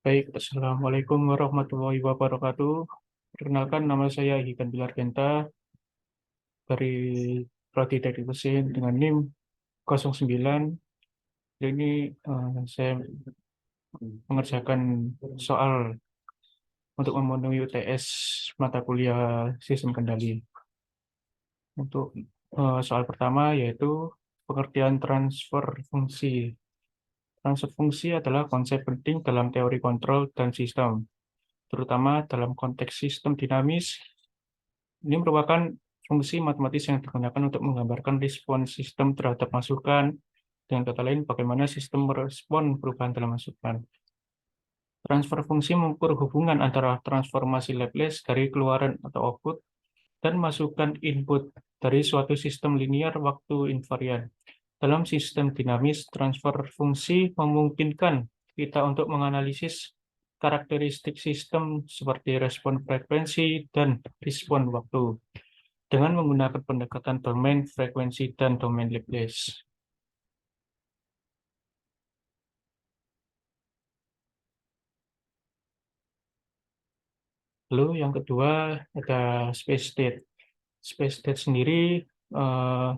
Baik, Assalamualaikum warahmatullahi wabarakatuh. Perkenalkan, nama saya Ikan Bilar Genta dari Prodi Teknik Mesin dengan NIM 09. Ini saya mengerjakan soal untuk memenuhi UTS mata kuliah sistem kendali. Untuk soal pertama yaitu pengertian transfer fungsi. Transfer fungsi adalah konsep penting dalam teori kontrol dan sistem, terutama dalam konteks sistem dinamis. Ini merupakan fungsi matematis yang digunakan untuk menggambarkan respon sistem terhadap masukan, dengan kata lain bagaimana sistem merespon perubahan dalam masukan. Transfer fungsi mengukur hubungan antara transformasi Laplace dari keluaran atau output dan masukan input dari suatu sistem linear waktu invarian. Dalam sistem dinamis, transfer fungsi memungkinkan kita untuk menganalisis karakteristik sistem seperti respon frekuensi dan respon waktu dengan menggunakan pendekatan domain, frekuensi, dan domain Laplace. Lalu yang kedua ada space state. Space state sendiri eh,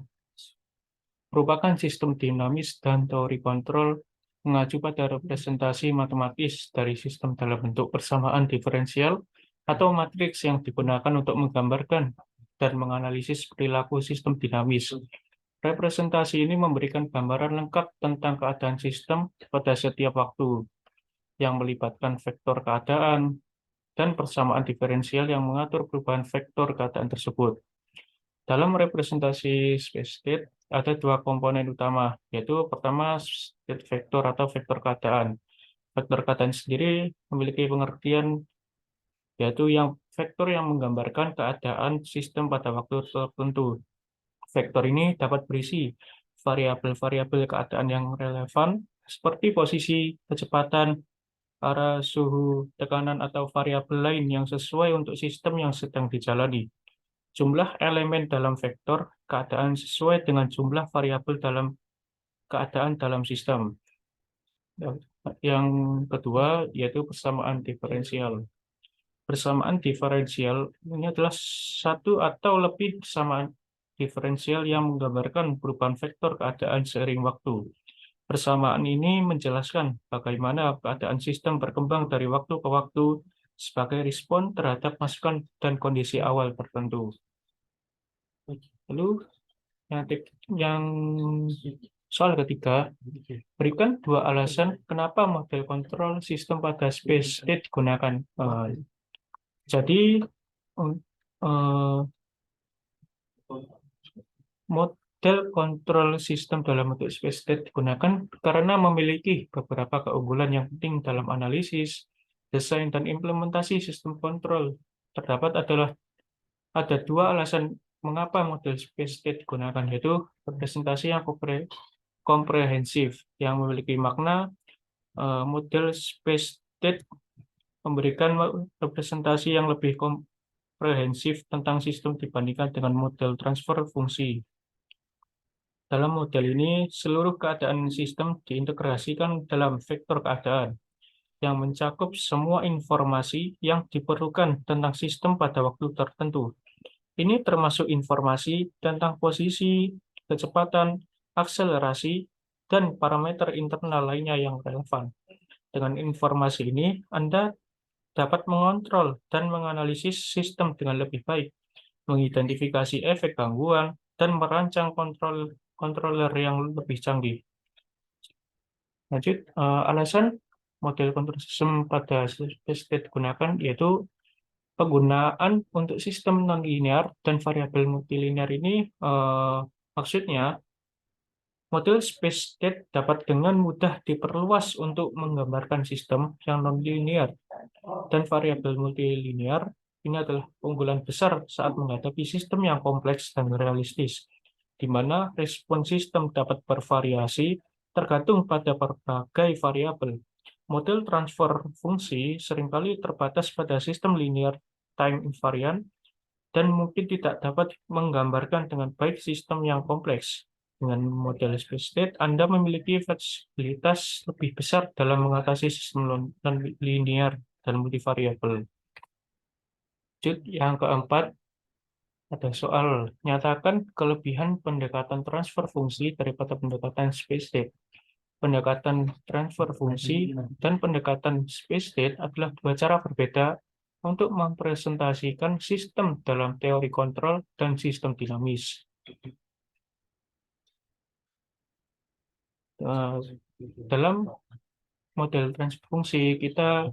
merupakan sistem dinamis dan teori kontrol mengacu pada representasi matematis dari sistem dalam bentuk persamaan diferensial atau matriks yang digunakan untuk menggambarkan dan menganalisis perilaku sistem dinamis. Representasi ini memberikan gambaran lengkap tentang keadaan sistem pada setiap waktu, yang melibatkan vektor keadaan dan persamaan diferensial yang mengatur perubahan vektor keadaan tersebut. Dalam representasi space state, ada dua komponen utama, yaitu pertama state vektor atau vektor keadaan. Vektor keadaan sendiri memiliki pengertian, yaitu yang vektor yang menggambarkan keadaan sistem pada waktu tertentu. Vektor ini dapat berisi variabel-variabel keadaan yang relevan, seperti posisi, kecepatan, arah, suhu, tekanan, atau variabel lain yang sesuai untuk sistem yang sedang dijalani. Jumlah elemen dalam vektor keadaan sesuai dengan jumlah variabel dalam keadaan dalam sistem. Yang kedua yaitu persamaan diferensial. Persamaan diferensial ini adalah satu atau lebih persamaan diferensial yang menggambarkan perubahan vektor keadaan seiring waktu. Persamaan ini menjelaskan bagaimana keadaan sistem berkembang dari waktu ke waktu sebagai respon terhadap masukan dan kondisi awal tertentu. Lalu yang soal ketiga, berikan dua alasan kenapa model kontrol sistem pada space state digunakan. Jadi, eh, model kontrol sistem dalam bentuk space state digunakan karena memiliki beberapa keunggulan yang penting dalam analisis, desain, dan implementasi sistem kontrol. Ada dua alasan mengapa model space state digunakan, yaitu representasi yang komprehensif yang memiliki makna. Model space state memberikan representasi yang lebih komprehensif tentang sistem dibandingkan dengan model transfer fungsi. Dalam model ini, seluruh keadaan sistem diintegrasikan dalam vektor keadaan yang mencakup semua informasi yang diperlukan tentang sistem pada waktu tertentu. Ini termasuk informasi tentang posisi, kecepatan, akselerasi, dan parameter internal lainnya yang relevan. Dengan informasi ini, Anda dapat mengontrol dan menganalisis sistem dengan lebih baik, mengidentifikasi efek gangguan, dan merancang controller yang lebih canggih. Lanjut, alasan model kontrol sistem pada space state digunakan yaitu penggunaan untuk sistem nonlinear dan variabel multilinear ini maksudnya model space state dapat dengan mudah diperluas untuk menggambarkan sistem yang nonlinear dan variabel multilinear. Ini adalah keunggulan besar saat menghadapi sistem yang kompleks dan realistis, di mana respon sistem dapat bervariasi tergantung pada berbagai variabel. Model transfer fungsi seringkali terbatas pada sistem linear time invariant dan mungkin tidak dapat menggambarkan dengan baik sistem yang kompleks. Dengan model space state, Anda memiliki fleksibilitas lebih besar dalam mengatasi sistem non-linear dan multivariabel. Lanjut, yang keempat, ada soal. Nyatakan kelebihan pendekatan transfer fungsi daripada pendekatan space state. Pendekatan transfer fungsi dan pendekatan space state adalah dua cara berbeda untuk mempresentasikan sistem dalam teori kontrol dan sistem dinamis. Dalam model transfer fungsi, kita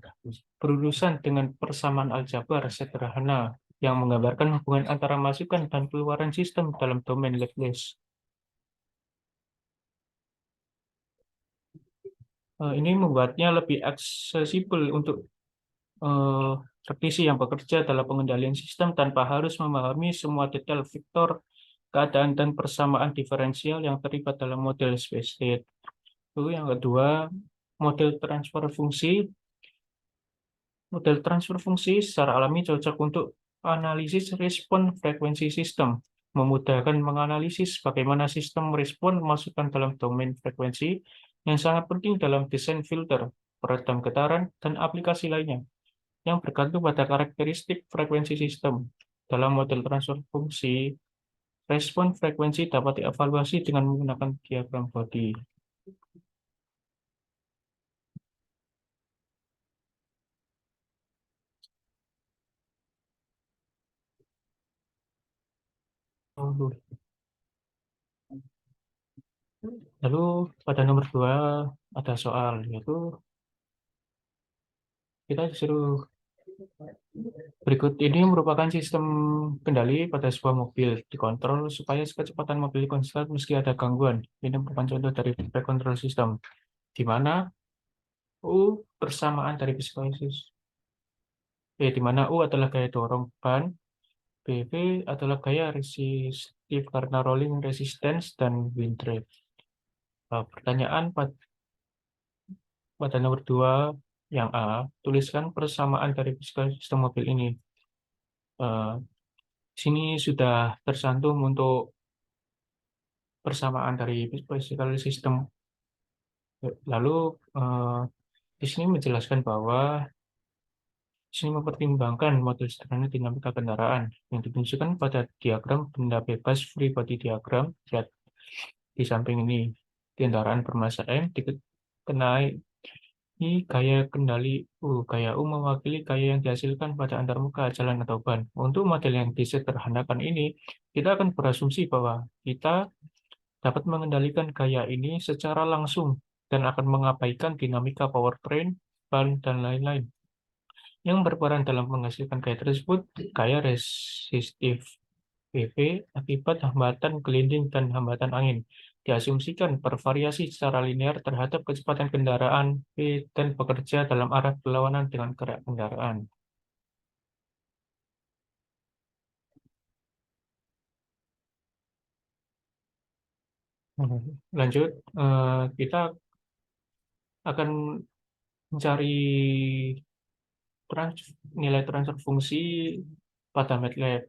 berurusan dengan persamaan aljabar sederhana yang menggambarkan hubungan antara masukan dan keluaran sistem dalam domain Laplace. Ini membuatnya lebih aksesibel untuk praktisi yang bekerja dalam pengendalian sistem tanpa harus memahami semua detail vektor, keadaan, dan persamaan diferensial yang terlibat dalam model space state. Lalu yang kedua, model transfer fungsi. Model transfer fungsi secara alami cocok untuk analisis respon frekuensi sistem, memudahkan menganalisis bagaimana sistem merespon masukan dalam domain frekuensi yang sangat penting dalam desain filter, peredam getaran, dan aplikasi lainnya yang bergantung pada karakteristik frekuensi sistem. Dalam model transfer fungsi, respon frekuensi dapat dievaluasi dengan menggunakan diagram body. Lalu pada nomor 2 ada soal, yaitu kita disuruh berikut ini merupakan sistem kendali pada sebuah mobil dikontrol supaya kecepatan mobil konstan meski ada gangguan. Ini merupakan contoh dari feedback control system, di mana U persamaan dari psikosis. Di mana U adalah gaya dorong ban, BV adalah gaya resistif karena rolling resistance dan wind drive. Pertanyaan pada nomor 2 yang A, tuliskan persamaan dari psikosis sistem mobil ini. Eh, Sini sudah tersantum untuk persamaan dari physical system. Lalu di sini menjelaskan bahwa di sini mempertimbangkan model sederhana dinamika kendaraan yang ditunjukkan pada diagram benda bebas free body diagram. Lihat di samping ini kendaraan bermassa M dikenai gaya kendali U. Gaya U mewakili gaya yang dihasilkan pada antarmuka jalan atau ban. Untuk model yang disederhanakan ini, kita akan berasumsi bahwa kita dapat mengendalikan gaya ini secara langsung dan akan mengabaikan dinamika powertrain, ban, dan lain-lain. Yang berperan dalam menghasilkan gaya tersebut, gaya resistif PV akibat hambatan gelinding dan hambatan angin. Diasumsikan bervariasi secara linear terhadap kecepatan kendaraan P dan bekerja dalam arah berlawanan dengan gerak kendaraan. Lanjut, kita akan mencari nilai transfer fungsi pada MATLAB,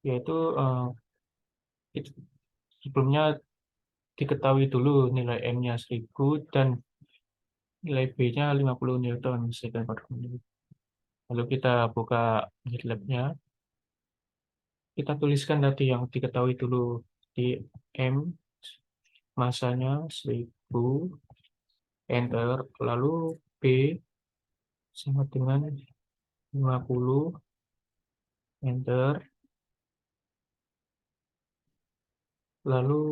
yaitu sebelumnya diketahui dulu nilai M-nya 1000 dan nilai B-nya 50 Newton second per menit. Lalu kita buka MATLAB-nya, kita tuliskan tadi yang diketahui dulu di M, masanya 1000, enter, lalu B sama dengan 50, enter, lalu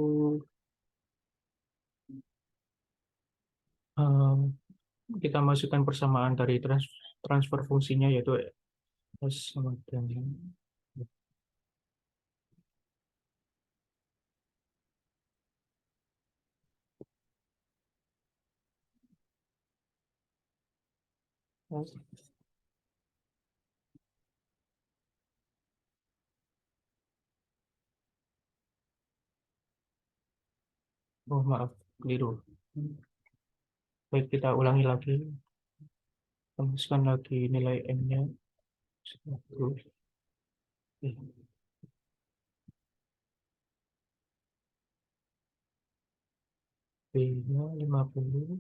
kita masukkan persamaan dari transfer fungsinya, yaitu S sama dengan oh maaf, keliru. Baik, kita ulangi lagi. Tambahkan lagi nilai M-nya. 10. B-nya 50.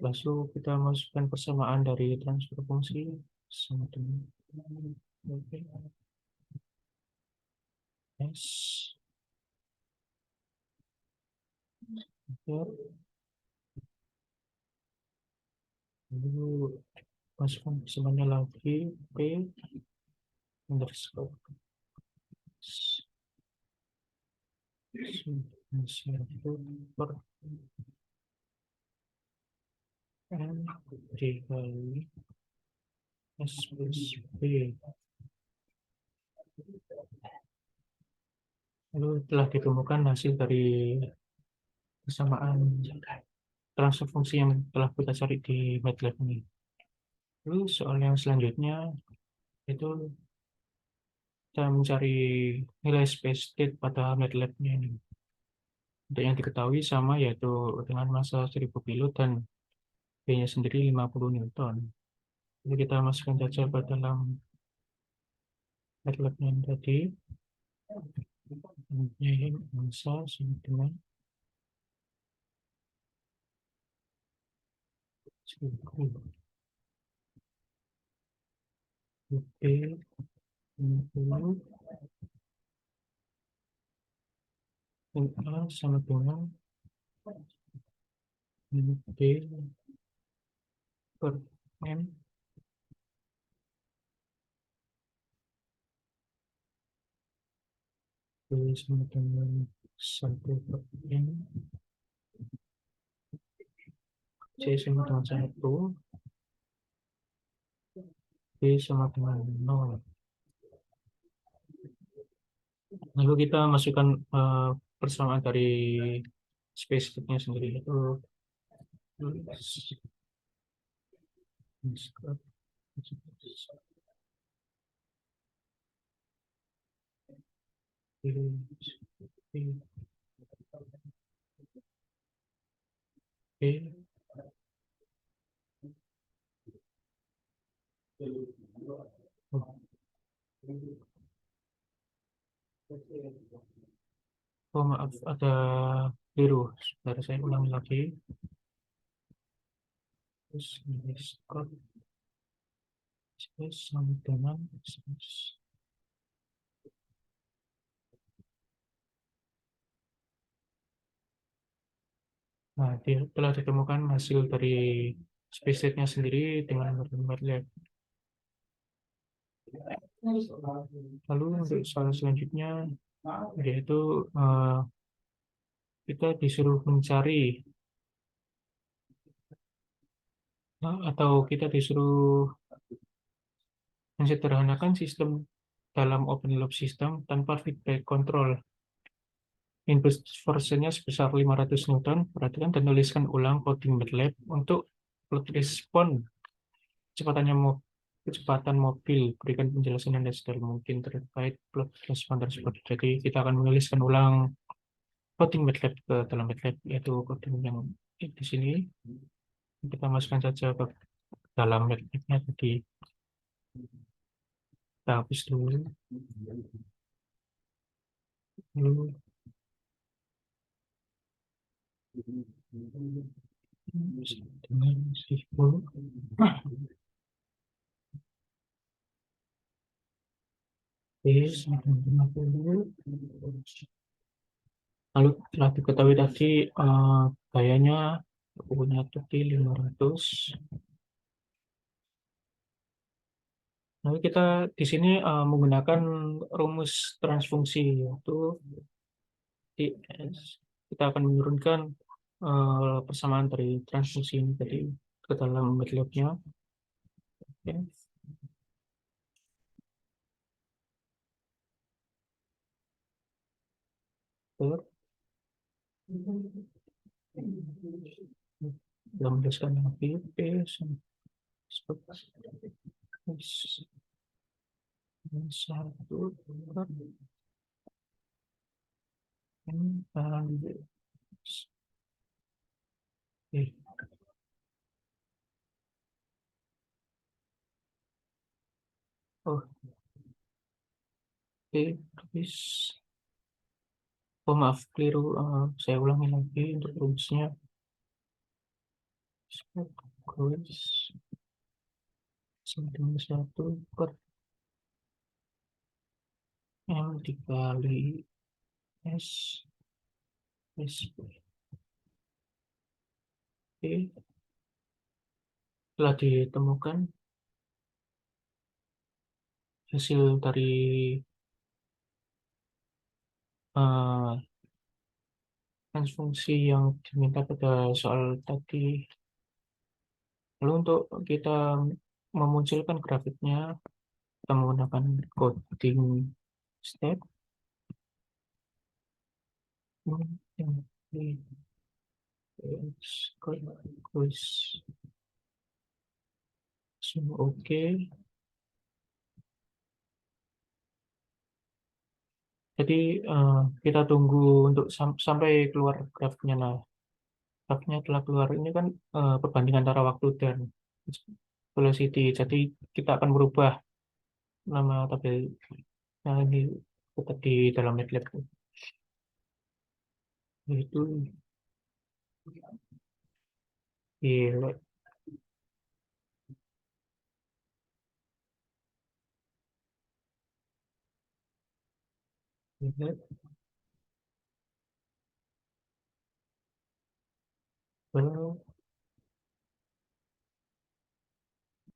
Lalu kita masukkan persamaan dari transfer fungsi sama dengan S. Lalu masukkan persamaannya lagi P underscore satu per N dikali S plus B. Lalu telah ditemukan hasil dari persamaan transfer fungsi yang telah kita cari di MATLAB ini. Lalu soal yang selanjutnya itu kita mencari nilai space state pada MATLAB-nya ini. Untuk yang diketahui sama yaitu dengan massa 1000 kilo dan B-nya sendiri 50 Newton. Jadi kita masukkan saja ke dalam MATLAB-nya tadi. Ini massa sama dengan 1000 B 50 A sama dengan B per M B sama dengan 1 per M C sama dengan 1 B sama dengan 0. Lalu kita masukkan persamaan dari space state-nya sendiri itu Oh maaf, ada biru. Sebentar, saya ulangi lagi. Terus ini skor space sama dengan space. Nah, telah ditemukan hasil dari space state-nya sendiri dengan MATLAB. Lalu untuk soal selanjutnya yaitu kita disuruh mencari atau kita disuruh mensederhanakan sistem dalam open loop system tanpa feedback control. Input force-nya sebesar 500 Newton, perhatikan dan tuliskan ulang coding MATLAB untuk plot respon kecepatan mobil. Berikan penjelasan yang detail mungkin terkait plot respon tersebut. Jadi kita akan menuliskan ulang coding MATLAB ke dalam MATLAB, yaitu coding yang di sini. Kita masukkan saja ke dalam MATLAB-nya tadi. Kita hapus dulu. Lalu dengan siful lalu telah diketahui tadi gayanya punya tuti 500. Lalu kita di sini menggunakan rumus transfungsi yaitu TS. Kita akan menurunkan persamaan dari transfungsi ini tadi ke dalam MATLAB-nya. Oke. Kita menuliskan lagi P satu oh, Oh maaf, keliru. Saya ulangi lagi untuk rumusnya. Cos sama dengan 1 per M dikali S P telah ditemukan hasil dari eh, fungsi yang diminta pada soal tadi. Lalu untuk kita memunculkan grafiknya, kita menggunakan coding step. Oke. Jadi kita tunggu untuk sampai keluar grafiknya. Nah, grafiknya telah keluar. Ini kan perbandingan antara waktu dan velocity. Jadi kita akan merubah nama tabelnya ini tetap di dalam MATLAB. Yaitu di MATLAB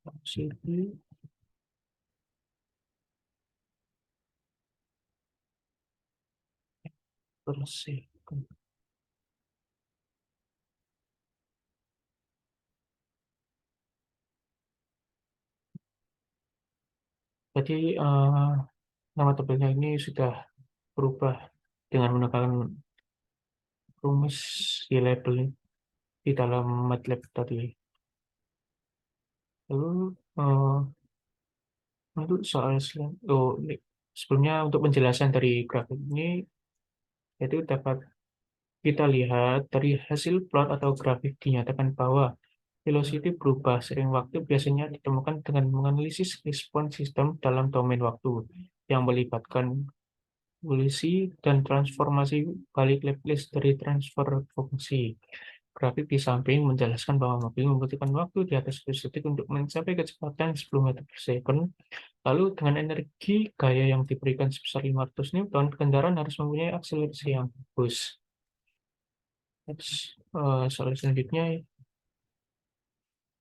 velocity per second. Jadi nama tabelnya ini sudah berubah dengan menggunakan rumus di label di dalam MATLAB tadi. Lalu untuk soal sebelumnya untuk penjelasan dari grafik ini, itu dapat kita lihat dari hasil plot atau grafik dinyatakan bahwa velocity berubah sering waktu biasanya ditemukan dengan menganalisis respon sistem dalam domain waktu yang melibatkan evolusi dan transformasi balik Laplace dari transfer fungsi. Grafik di samping menjelaskan bahwa mobil membutuhkan waktu di atas 1 detik untuk mencapai kecepatan 10 meter per second. Lalu dengan energi gaya yang diberikan sebesar 500 Newton, kendaraan harus mempunyai akselerasi yang bagus. Soal selanjutnya,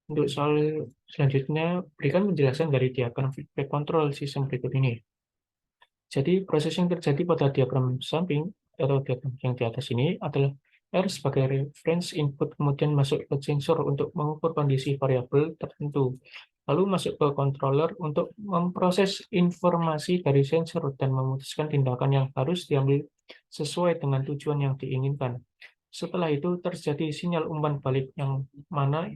untuk soal selanjutnya, berikan penjelasan dari diagram feedback control sistem berikut ini. Jadi proses yang terjadi pada diagram samping atau diagram yang di atas ini adalah R sebagai reference input kemudian masuk ke sensor untuk mengukur kondisi variabel tertentu. Lalu masuk ke controller untuk memproses informasi dari sensor dan memutuskan tindakan yang harus diambil sesuai dengan tujuan yang diinginkan. Setelah itu terjadi sinyal umpan balik yang mana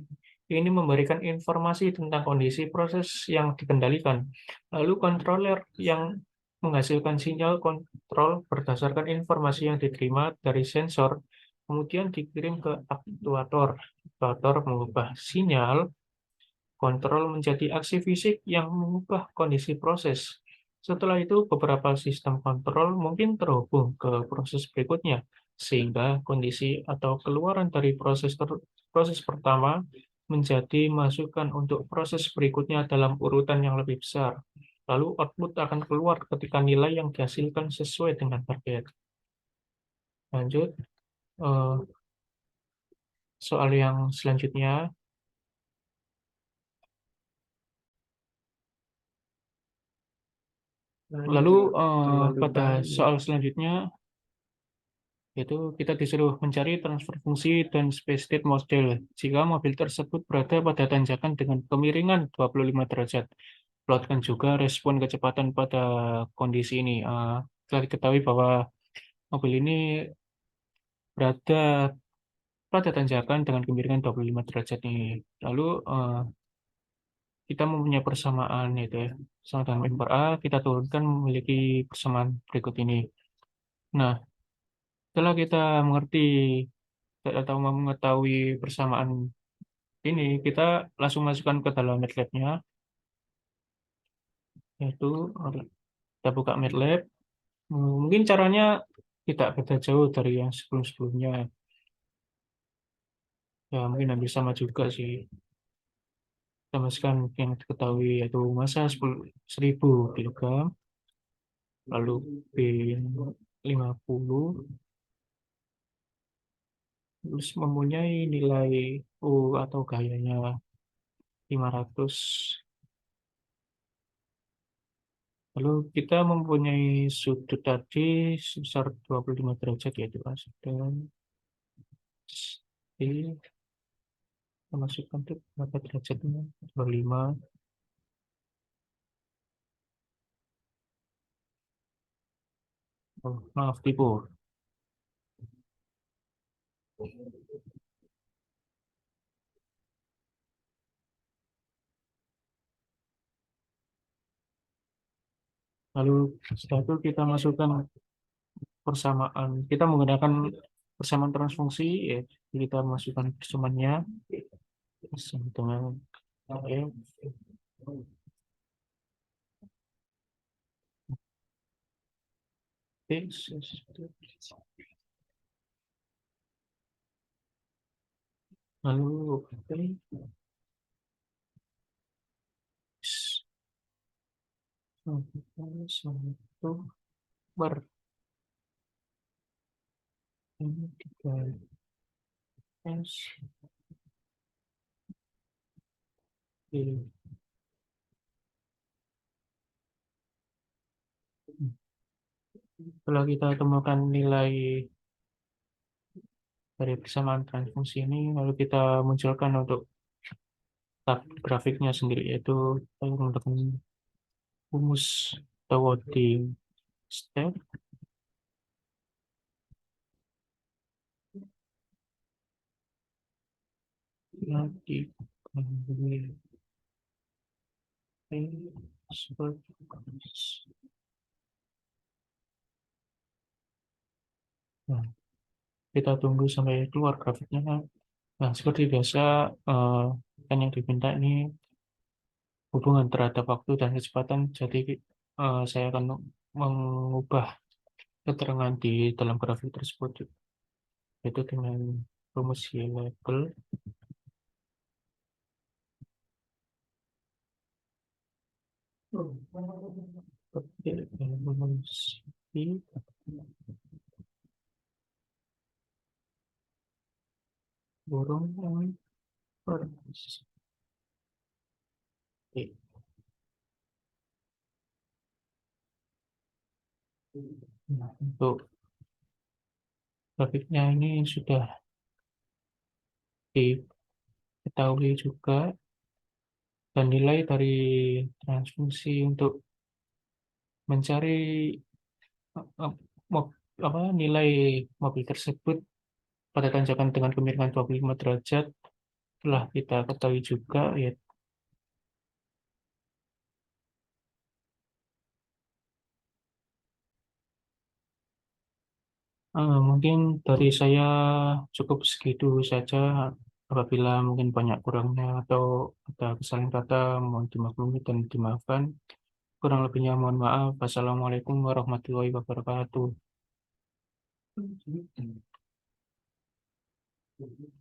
ini memberikan informasi tentang kondisi proses yang dikendalikan. Lalu controller yang menghasilkan sinyal kontrol berdasarkan informasi yang diterima dari sensor, kemudian dikirim ke aktuator. Aktuator mengubah sinyal kontrol menjadi aksi fisik yang mengubah kondisi proses. Setelah itu, beberapa sistem kontrol mungkin terhubung ke proses berikutnya, sehingga kondisi atau keluaran dari proses pertama menjadi masukan untuk proses berikutnya dalam urutan yang lebih besar. Lalu output akan keluar ketika nilai yang dihasilkan sesuai dengan target. Lanjut, eh, soal yang selanjutnya. Lalu pada soal selanjutnya, yaitu kita disuruh mencari transfer fungsi dan space state model jika mobil tersebut berada pada tanjakan dengan kemiringan 25 derajat. Plotkan juga respon kecepatan pada kondisi ini. Kita diketahui bahwa mobil ini berada pada tanjakan dengan kemiringan 25 derajat ini. Lalu kita mempunyai persamaan yaitu ya. Sama dengan M per A, kita turunkan memiliki persamaan berikut ini. Nah, setelah kita mengerti atau mengetahui persamaan ini, kita langsung masukkan ke dalam MATLAB-nya, yaitu kita buka MATLAB. Mungkin caranya tidak beda jauh dari yang sebelum-sebelumnya. Ya, mungkin hampir sama juga sih. Sama sekali yang diketahui yaitu massa 1000 kilogram, lalu P50, terus mempunyai nilai U atau gayanya 500. Lalu kita mempunyai sudut tadi sebesar 25 derajat, yaitu A dan D. Kita masukkan untuk berapa derajatnya? 25. Oh, maaf, tipu. Lalu setelah itu kita masukkan persamaan. Kita menggunakan persamaan transfungsi, ya. Jadi kita masukkan persamaannya sama dengan F. X, lalu X, satu bar ini tiga S, D. Setelah kita temukan nilai dari persamaan transfungsi ini, lalu kita munculkan untuk tab grafiknya sendiri, yaitu kita menggunakan rumus atau loading step. Nanti nah, kita tunggu sampai keluar grafiknya. Nah, seperti biasa, kan yang diminta ini hubungan terhadap waktu dan kecepatan. Jadi, saya akan mengubah keterangan di dalam grafik tersebut, yaitu dengan rumus Y label. Oke, rumus Y burung per. Oke. Nah, untuk grafiknya ini sudah diketahui juga, dan nilai dari transfungsi untuk mencari eh, nilai mobil tersebut pada tanjakan dengan kemiringan 25 derajat telah kita ketahui juga, ya. Mungkin dari saya cukup segitu saja. Apabila mungkin banyak kurangnya atau ada kesalahan kata, mohon dimaklumi dan dimaafkan. Kurang lebihnya mohon maaf. Wassalamualaikum warahmatullahi wabarakatuh.